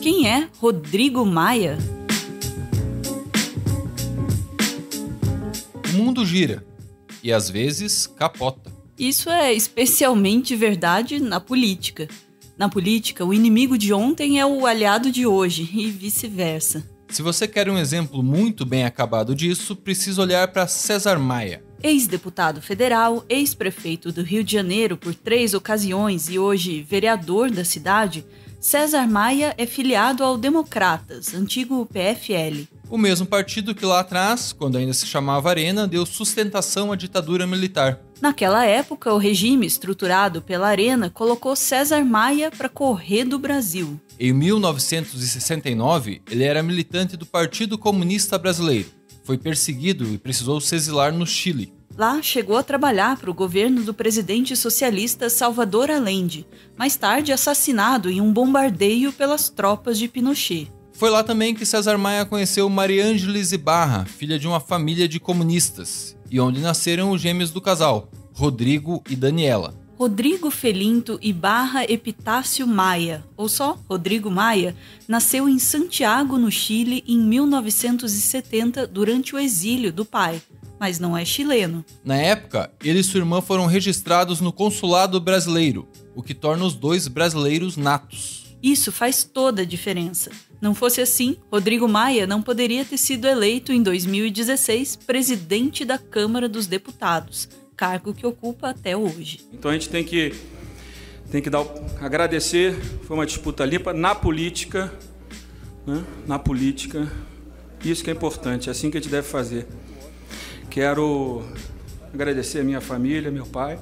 Quem é Rodrigo Maia? O mundo gira e às vezes capota. Isso é especialmente verdade na política. Na política, o inimigo de ontem é o aliado de hoje e vice-versa. Se você quer um exemplo muito bem acabado disso, precisa olhar para César Maia. Ex-deputado federal, ex-prefeito do Rio de Janeiro por 3 ocasiões e hoje vereador da cidade, César Maia é filiado ao Democratas, antigo PFL. O mesmo partido que lá atrás, quando ainda se chamava Arena, deu sustentação à ditadura militar. Naquela época, o regime estruturado pela Arena colocou César Maia para correr do Brasil. Em 1969, ele era militante do Partido Comunista Brasileiro. Foi perseguido e precisou se exilar no Chile. Lá chegou a trabalhar para o governo do presidente socialista Salvador Allende, mais tarde assassinado em um bombardeio pelas tropas de Pinochet. Foi lá também que César Maia conheceu Mariângeles Ibarra, filha de uma família de comunistas, e onde nasceram os gêmeos do casal, Rodrigo e Daniela. Rodrigo Felinto Ibarra Epitácio Maia, ou só Rodrigo Maia, nasceu em Santiago, no Chile, em 1970, durante o exílio do pai, mas não é chileno. Na época, ele e sua irmã foram registrados no consulado brasileiro, o que torna os dois brasileiros natos. Isso faz toda a diferença. Não fosse assim, Rodrigo Maia não poderia ter sido eleito em 2016 presidente da Câmara dos Deputados, cargo que ocupa até hoje. Então a gente tem que agradecer, foi uma disputa limpa na política, né? Na política, isso que é importante, é assim que a gente deve fazer. Quero agradecer a minha família, meu pai.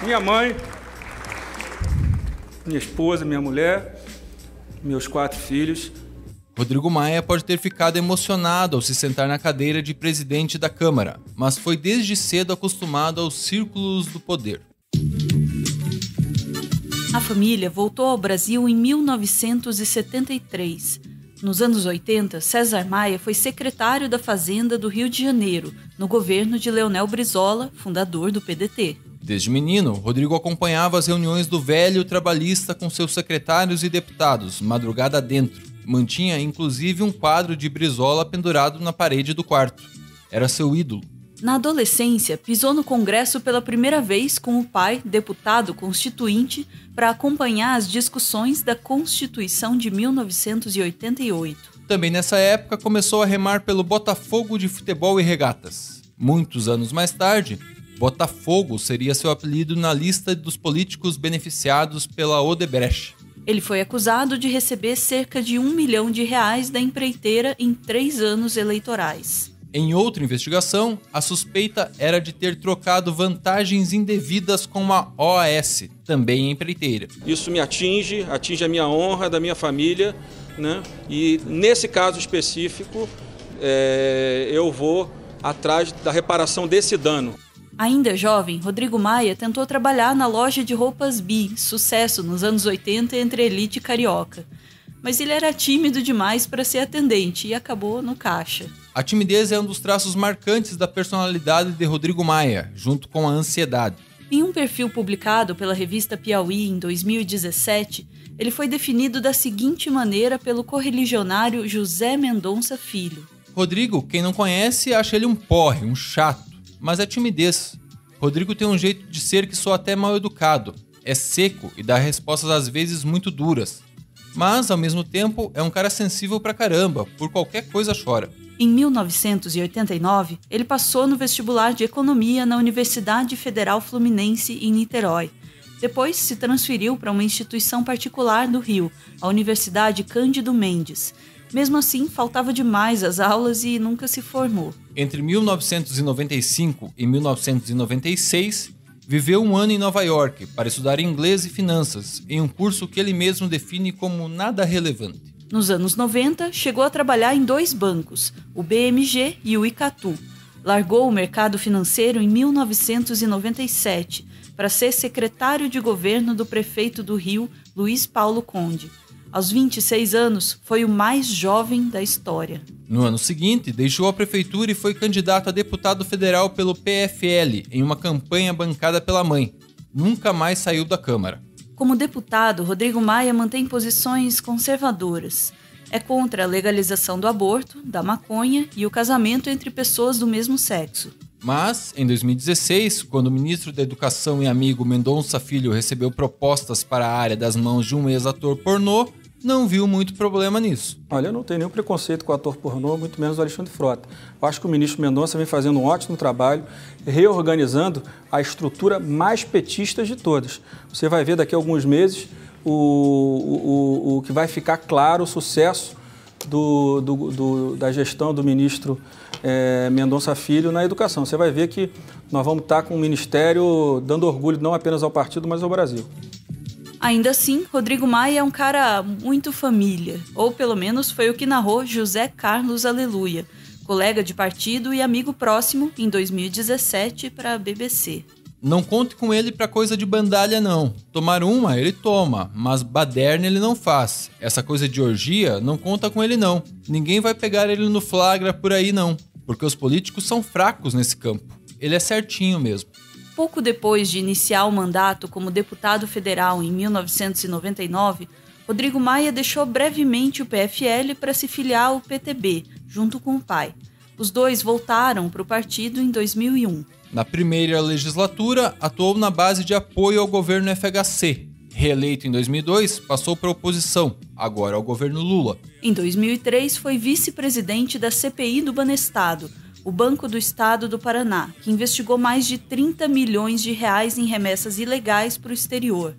Minha mãe, minha esposa, minha mulher, meus 4 filhos. Rodrigo Maia pode ter ficado emocionado ao se sentar na cadeira de presidente da Câmara, mas foi desde cedo acostumado aos círculos do poder. A família voltou ao Brasil em 1973. Nos anos 80, César Maia foi secretário da Fazenda do Rio de Janeiro, no governo de Leonel Brizola, fundador do PDT. Desde menino, Rodrigo acompanhava as reuniões do velho trabalhista com seus secretários e deputados, madrugada adentro. Mantinha, inclusive, um quadro de Brizola pendurado na parede do quarto. Era seu ídolo. Na adolescência, pisou no Congresso pela primeira vez com o pai, deputado constituinte, para acompanhar as discussões da Constituição de 1988. Também nessa época começou a remar pelo Botafogo de Futebol e Regatas. Muitos anos mais tarde, Botafogo seria seu apelido na lista dos políticos beneficiados pela Odebrecht. Ele foi acusado de receber cerca de R$1 milhão da empreiteira em 3 anos eleitorais. Em outra investigação, a suspeita era de ter trocado vantagens indevidas com a OAS, também empreiteira. Isso me atinge a minha honra, da minha família, né? E nesse caso específico, eu vou atrás da reparação desse dano. Ainda jovem, Rodrigo Maia tentou trabalhar na loja de roupas Bi, sucesso nos anos 80 entre a elite carioca. Mas ele era tímido demais para ser atendente e acabou no caixa. A timidez é um dos traços marcantes da personalidade de Rodrigo Maia, junto com a ansiedade. Em um perfil publicado pela revista Piauí em 2017, ele foi definido da seguinte maneira pelo correligionário José Mendonça Filho. Rodrigo, quem não conhece, acha ele um porre, um chato. Mas é timidez. Rodrigo tem um jeito de ser que soa até mal educado. É seco e dá respostas às vezes muito duras. Mas, ao mesmo tempo, é um cara sensível pra caramba. Por qualquer coisa chora. Em 1989, ele passou no vestibular de Economia na Universidade Federal Fluminense, em Niterói. Depois se transferiu para uma instituição particular do Rio, a Universidade Cândido Mendes. Mesmo assim, faltava demais às aulas e nunca se formou. Entre 1995 e 1996, viveu um ano em Nova York para estudar inglês e finanças, em um curso que ele mesmo define como nada relevante. Nos anos 90, chegou a trabalhar em 2 bancos, o BMG e o Icatu. Largou o mercado financeiro em 1997 para ser secretário de governo do prefeito do Rio, Luiz Paulo Conde. Aos 26 anos, foi o mais jovem da história. No ano seguinte, deixou a prefeitura e foi candidato a deputado federal pelo PFL, em uma campanha bancada pela mãe. Nunca mais saiu da Câmara. Como deputado, Rodrigo Maia mantém posições conservadoras. É contra a legalização do aborto, da maconha e o casamento entre pessoas do mesmo sexo. Mas, em 2016, quando o ministro da Educação e amigo Mendonça Filho recebeu propostas para a área das mãos de um ex-ator pornô, não viu muito problema nisso. Olha, eu não tenho nenhum preconceito com o ator pornô, muito menos o Alexandre Frota. Eu acho que o ministro Mendonça vem fazendo um ótimo trabalho, reorganizando a estrutura mais petista de todas. Você vai ver daqui a alguns meses o que vai ficar claro, o sucesso da gestão do ministro Mendonça Filho na educação. Você vai ver que nós vamos estar com um ministério dando orgulho não apenas ao partido, mas ao Brasil. Ainda assim, Rodrigo Maia é um cara muito família, ou pelo menos foi o que narrou José Carlos Aleluia, colega de partido e amigo próximo, em 2017 para a BBC. Não conte com ele pra coisa de bandalha, não. Tomar uma, ele toma, mas baderna ele não faz. Essa coisa de orgia, não conta com ele, não. Ninguém vai pegar ele no flagra por aí, não, porque os políticos são fracos nesse campo. Ele é certinho mesmo. Pouco depois de iniciar o mandato como deputado federal em 1999, Rodrigo Maia deixou brevemente o PFL para se filiar ao PTB, junto com o pai. Os dois voltaram para o partido em 2001. Na primeira legislatura, atuou na base de apoio ao governo FHC. Reeleito em 2002, passou para a oposição, agora ao governo Lula. Em 2003, foi vice-presidente da CPI do Banestado, o Banco do Estado do Paraná, que investigou mais de 30 milhões de reais em remessas ilegais para o exterior.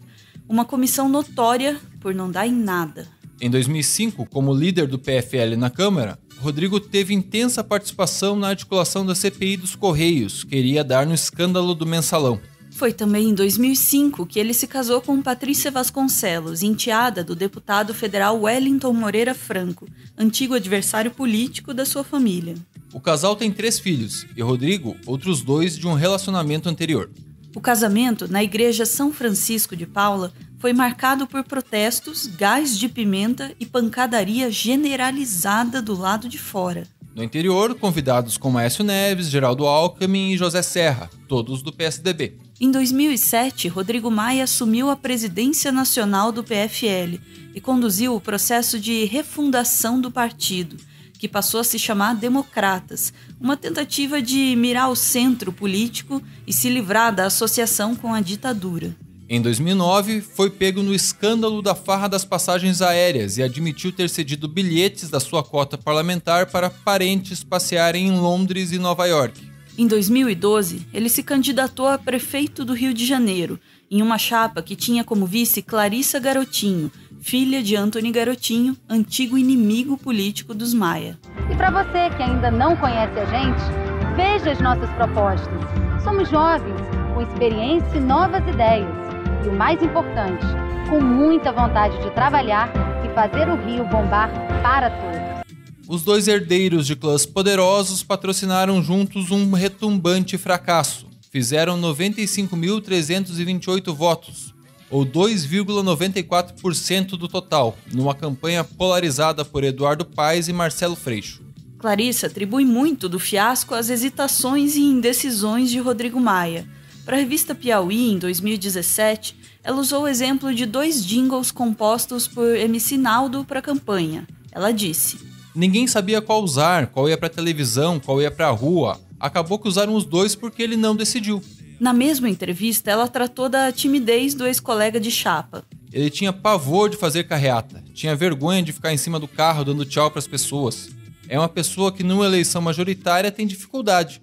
Uma comissão notória por não dar em nada. Em 2005, como líder do PFL na Câmara, Rodrigo teve intensa participação na articulação da CPI dos Correios, que iria dar no escândalo do Mensalão. Foi também em 2005 que ele se casou com Patrícia Vasconcelos, enteada do deputado federal Wellington Moreira Franco, antigo adversário político da sua família. O casal tem 3 filhos, e Rodrigo, outros 2 de um relacionamento anterior. O casamento, na igreja São Francisco de Paula, foi marcado por protestos, gás de pimenta e pancadaria generalizada do lado de fora. No interior, convidados como Aécio Neves, Geraldo Alckmin e José Serra, todos do PSDB. Em 2007, Rodrigo Maia assumiu a presidência nacional do PFL e conduziu o processo de refundação do partido, que passou a se chamar Democratas, uma tentativa de mirar o centro político e se livrar da associação com a ditadura. Em 2009, foi pego no escândalo da farra das passagens aéreas e admitiu ter cedido bilhetes da sua cota parlamentar para parentes passearem em Londres e Nova York. Em 2012, ele se candidatou a prefeito do Rio de Janeiro, em uma chapa que tinha como vice Clarissa Garotinho, filha de Antony Garotinho, antigo inimigo político dos Maia. E para você que ainda não conhece a gente, veja as nossas propostas. Somos jovens, com experiência e novas ideias. E o mais importante, com muita vontade de trabalhar e fazer o Rio bombar para todos. Os 2 herdeiros de clãs poderosos patrocinaram juntos um retumbante fracasso. Fizeram 95.328 votos, ou 2,94% do total, numa campanha polarizada por Eduardo Paes e Marcelo Freixo. Clarissa atribui muito do fiasco às hesitações e indecisões de Rodrigo Maia. Para a revista Piauí, em 2017, ela usou o exemplo de 2 jingles compostos por MC Naldo para a campanha. Ela disse: ninguém sabia qual usar, qual ia para televisão, qual ia para a rua. Acabou que usaram os 2 porque ele não decidiu. Na mesma entrevista, ela tratou da timidez do ex-colega de chapa. Ele tinha pavor de fazer carreata, tinha vergonha de ficar em cima do carro dando tchau para as pessoas. É uma pessoa que numa eleição majoritária tem dificuldade.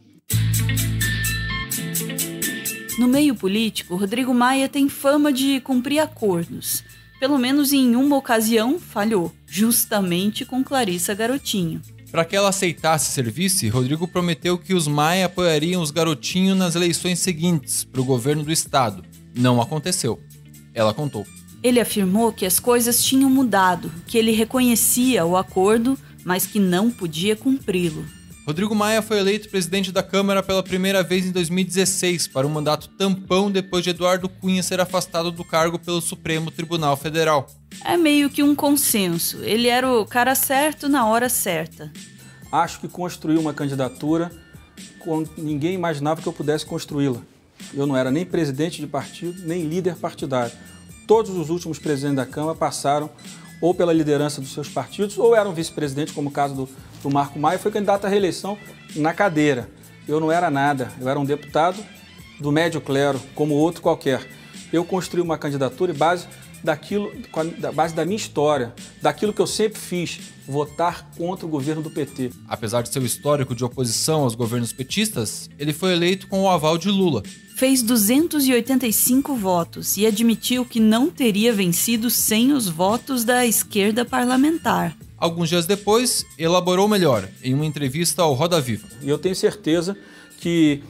No meio político, Rodrigo Maia tem fama de cumprir acordos. Pelo menos em uma ocasião, falhou, justamente com Clarissa Garotinho. Para que ela aceitasse serviço, Rodrigo prometeu que os Maia apoiariam os Garotinho nas eleições seguintes para o governo do estado. Não aconteceu. Ela contou. Ele afirmou que as coisas tinham mudado, que ele reconhecia o acordo, mas que não podia cumpri-lo. Rodrigo Maia foi eleito presidente da Câmara pela primeira vez em 2016 para um mandato tampão depois de Eduardo Cunha ser afastado do cargo pelo Supremo Tribunal Federal. É meio que um consenso. Ele era o cara certo na hora certa. Acho que construiu uma candidatura quando ninguém imaginava que eu pudesse construí-la. Eu não era nem presidente de partido, nem líder partidário. Todos os últimos presidentes da Câmara passaram ou pela liderança dos seus partidos, ou eram vice-presidente, como o caso do Marco Maia, foi candidato à reeleição na cadeira. Eu não era nada, eu era um deputado do médio clero, como outro qualquer. Eu construí uma candidatura em base da minha história, daquilo que eu sempre fiz, votar contra o governo do PT. Apesar de seu histórico de oposição aos governos petistas, ele foi eleito com o aval de Lula. Fez 285 votos e admitiu que não teria vencido sem os votos da esquerda parlamentar. Alguns dias depois, elaborou melhor, em uma entrevista ao Roda Viva. E eu tenho certeza que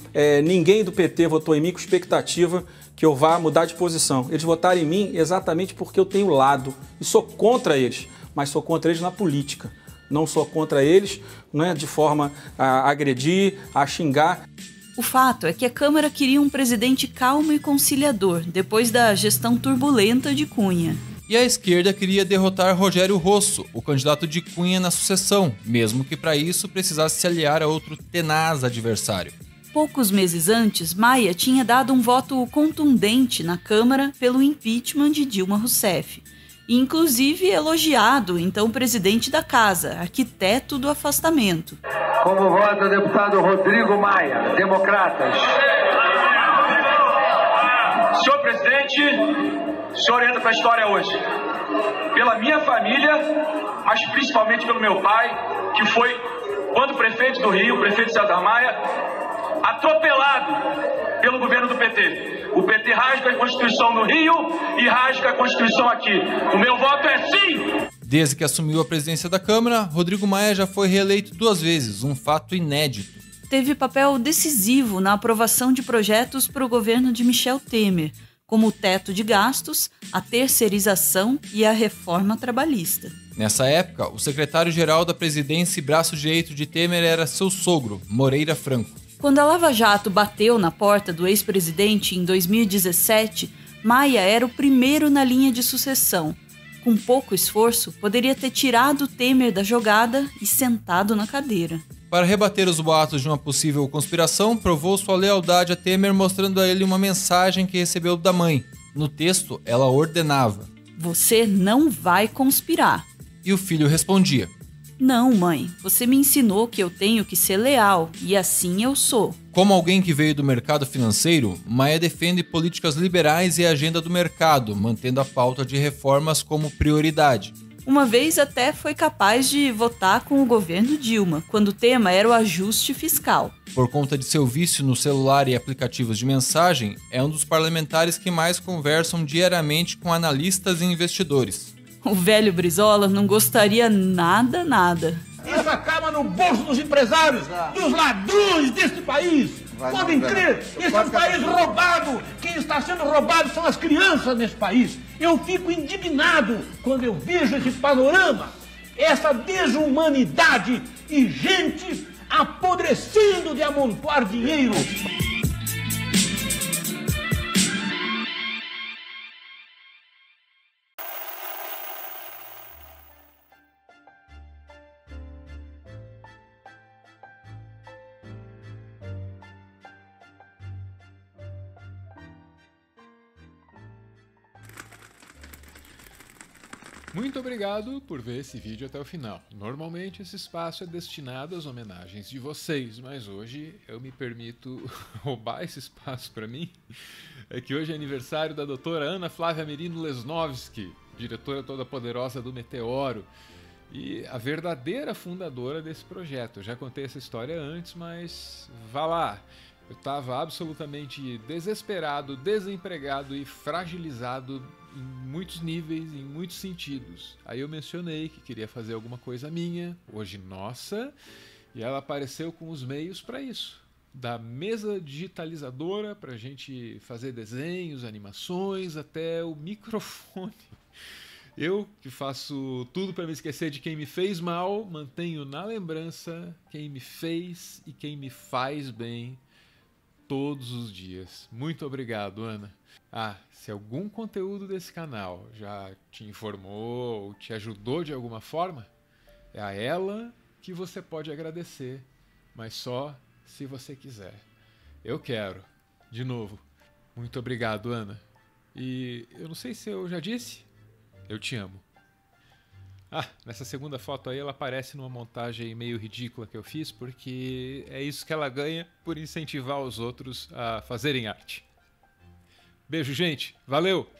ninguém do PT votou em mim com expectativa que eu vá mudar de posição. Eles votaram em mim exatamente porque eu tenho lado e sou contra eles, mas sou contra eles na política. Não sou contra eles, de forma a agredir, a xingar. O fato é que a Câmara queria um presidente calmo e conciliador, depois da gestão turbulenta de Cunha. E a esquerda queria derrotar Rogério Rosso, o candidato de Cunha na sucessão, mesmo que para isso precisasse se aliar a outro tenaz adversário. Poucos meses antes, Maia tinha dado um voto contundente na Câmara pelo impeachment de Dilma Rousseff. E inclusive elogiado o então presidente da Casa, arquiteto do afastamento. Como vota o deputado Rodrigo Maia, Democratas. Senhor presidente, o senhor entra para a história hoje. Pela minha família, mas principalmente pelo meu pai, que foi, quando prefeito do Rio, prefeito César Maia, atropelado pelo governo do PT. O PT rasga a Constituição no Rio e rasga a Constituição aqui. O meu voto é sim! Desde que assumiu a presidência da Câmara, Rodrigo Maia já foi reeleito 2 vezes, um fato inédito. Teve papel decisivo na aprovação de projetos para o governo de Michel Temer, como o teto de gastos, a terceirização e a reforma trabalhista. Nessa época, o secretário-geral da presidência e braço direito de Temer era seu sogro, Moreira Franco. Quando a Lava Jato bateu na porta do ex-presidente em 2017, Maia era o primeiro na linha de sucessão. Com pouco esforço, poderia ter tirado Temer da jogada e sentado na cadeira. Para rebater os boatos de uma possível conspiração, provou sua lealdade a Temer mostrando a ele uma mensagem que recebeu da mãe. No texto, ela ordenava: "Você não vai conspirar." E o filho respondia: "Não, mãe, você me ensinou que eu tenho que ser leal, e assim eu sou." Como alguém que veio do mercado financeiro, Maia defende políticas liberais e a agenda do mercado, mantendo a pauta de reformas como prioridade. Uma vez até foi capaz de votar com o governo Dilma, quando o tema era o ajuste fiscal. Por conta de seu vício no celular e aplicativos de mensagem, é um dos parlamentares que mais conversam diariamente com analistas e investidores. O velho Brizola não gostaria nada. Isso acaba no bolso dos empresários, dos ladrões desse país. Podem crer, esse é um país roubado. Quem está sendo roubado são as crianças nesse país. Eu fico indignado quando eu vejo esse panorama, essa desumanidade e gente apodrecendo de amontoar dinheiro. Muito obrigado por ver esse vídeo até o final. Normalmente esse espaço é destinado às homenagens de vocês, mas hoje eu me permito roubar esse espaço para mim. É que hoje é aniversário da doutora Ana Flávia Merino Lesnovski, diretora toda poderosa do Meteoro, e a verdadeira fundadora desse projeto. Eu já contei essa história antes, mas vá lá. Eu estava absolutamente desesperado, desempregado e fragilizado em muitos níveis, em muitos sentidos. Aí eu mencionei que queria fazer alguma coisa minha, hoje nossa, e ela apareceu com os meios para isso. Da mesa digitalizadora para a gente fazer desenhos, animações, até o microfone. Eu, que faço tudo para me esquecer de quem me fez mal, mantenho na lembrança quem me fez e quem me faz bem todos os dias. Muito obrigado, Ana. Se algum conteúdo desse canal já te informou ou te ajudou de alguma forma, é a ela que você pode agradecer, mas só se você quiser. Eu quero. De novo, muito obrigado, Ana. E eu não sei se eu já disse, eu te amo. Nessa segunda foto aí ela aparece numa montagem meio ridícula que eu fiz, porque é isso que ela ganha por incentivar os outros a fazerem arte. Beijo, gente. Valeu!